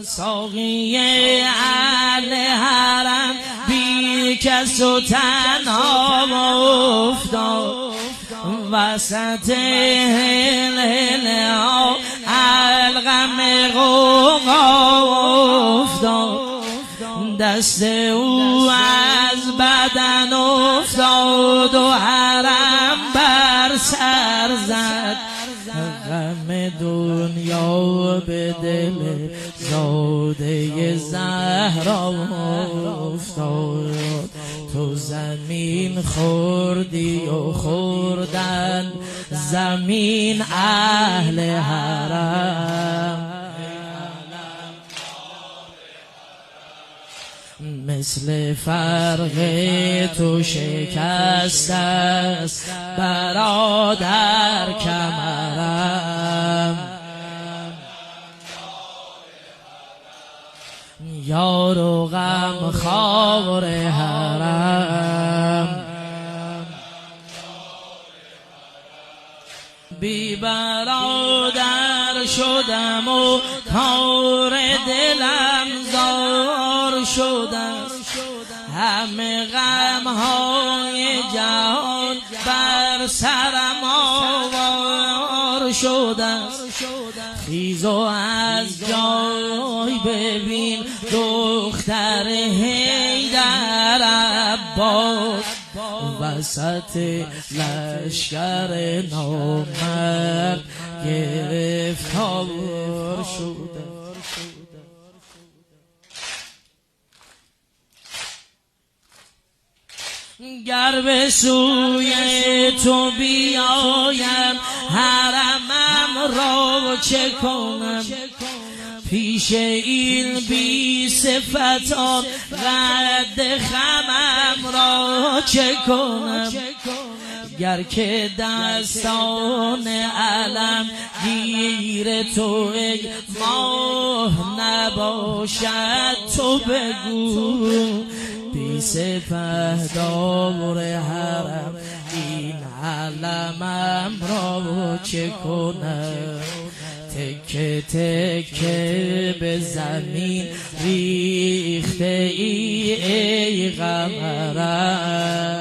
ساقی اهل حرم بی کس و تنها افتاد وسط هلهله الغم غوغا افتاد دست او از بدن افتاد و حرم بر سر زد غم دنیا به دل زاده زهرا افتاد تو زمین خوردی و خوردن زمین اهل حرم مثل فرق تو شکست است برادر کمرم یار و غم خوار حرم بی برادر شدم و کار دلم زار شدم همه غمهای جهان بر سرم آوار شدم خیز و از جای ببین دختر حیدر عباس وسط لشکر نامرد گرفتار شدم گر به سوی تو بیایم حرمم را چه کنم پیش این بی صفتان رد خمم را چه کنم گر که دستان علم گیر تو ای ماه نباشد تو بگو بی سپهدار حرم این علمم را چه کنم تکه تکه به زمین ریخته ای قمرم